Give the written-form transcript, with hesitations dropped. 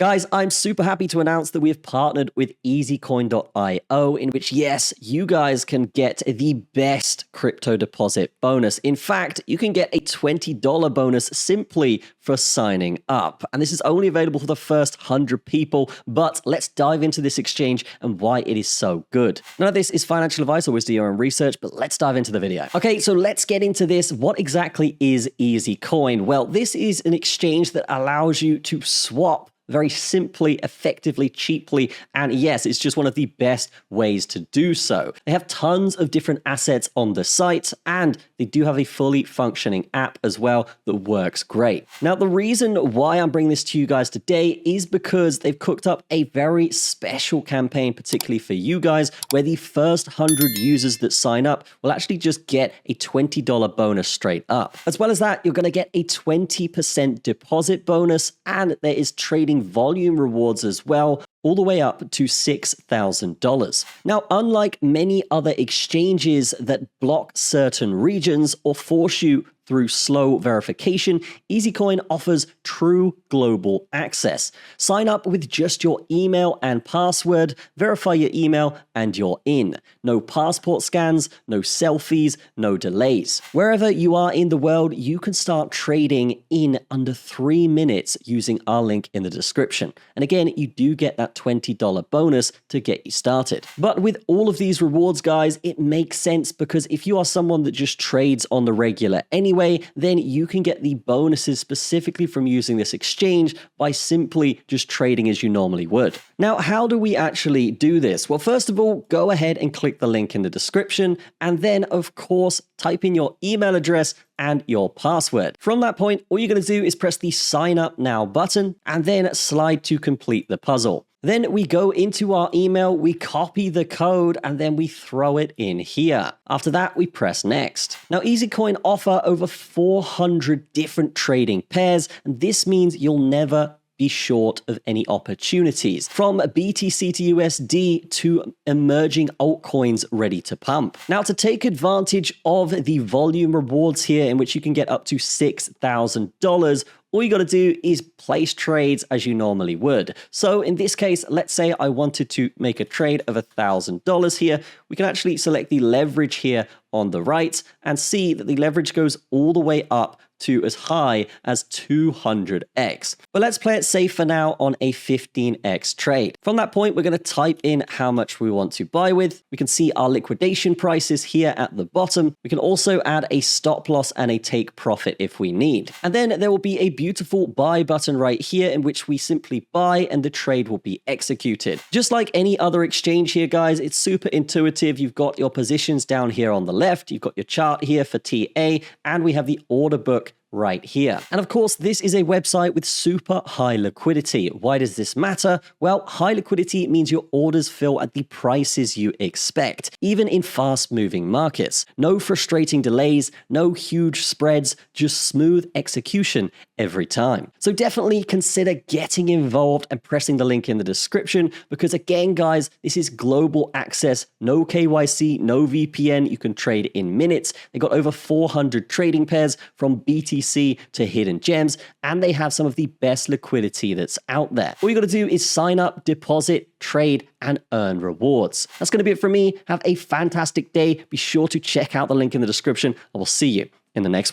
Guys, I'm super happy to announce that we have partnered with Easicoin.io, in which, yes, you guys can get the best crypto deposit bonus. In fact, you can get a $20 bonus simply for signing up. And this is only available for the first 100 people, but let's dive into this exchange and why it is so good. None of this is financial advice, always do your own research, but let's dive into the video. Okay, so let's get into this. What exactly is Easicoin? Well, this is an exchange that allows you to swap very simply, effectively, cheaply, and yes, it's just one of the best ways to do so. They have tons of different assets on the site, and they do have a fully functioning app as well that works great. Now, the reason why I'm bringing this to you guys today is because they've cooked up a very special campaign, particularly for you guys, where the first 100 users that sign up will actually just get a $20 bonus straight up. As well as that, you're going to get a 20% deposit bonus, and there is trading volume rewards as well, all the way up to $6,000. Now, unlike many other exchanges that block certain regions or force you through slow verification, Easicoin offers true global access. Sign up with just your email and password, verify your email, and you're in. No passport scans, no selfies, no delays. Wherever you are in the world, you can start trading in under 3 minutes using our link in the description. And again, you do get that $20 bonus to get you started. But with all of these rewards, guys, it makes sense because if you are someone that just trades on the regular anyway, then you can get the bonuses specifically from using this exchange by simply just trading as you normally would. Now, how do we actually do this? Well, first of all, go ahead and click the link in the description, and then, of course, type in your email address and your password. From that point, all you're going to do is press the sign up now button and then slide to complete the puzzle. Then we go into our email, we copy the code, and then we throw it in here. After that, we press next. Now, Easicoin offer over 400 different trading pairs, and this means you'll never be short of any opportunities, from BTC to USD to emerging altcoins ready to pump. Now, to take advantage of the volume rewards here, in which you can get up to $6,000, all you got to do is place trades as you normally would. So in this case, let's say I wanted to make a trade of $1,000 here. We can actually select the leverage here on the right and see that the leverage goes all the way up to as high as 200x. But let's play it safe for now on a 15x trade. From that point, we're going to type in how much we want to buy with. We can see our liquidation prices here at the bottom. We can also add a stop loss and a take profit if we need. And then there will be a beautiful buy button right here in which we simply buy and the trade will be executed. Just like any other exchange here, guys, it's super intuitive. You've got your positions down here on the left. You've got your chart here for TA, and we have the order book right here. And of course, this is a website with super high liquidity. Why does this matter? Well, high liquidity means your orders fill at the prices you expect, even in fast-moving markets. No frustrating delays, no huge spreads, just smooth execution every time. So definitely consider getting involved and pressing the link in the description, because again, guys, this is global access, no KYC, no VPN. You can trade in minutes. They got over 400 trading pairs from BTC to hidden gems, and they have some of the best liquidity that's out there. All you got to do is sign up, deposit, trade, and earn rewards. That's going to be it from me. Have a fantastic day. Be sure to check out the link in the description. I will see you in the next one.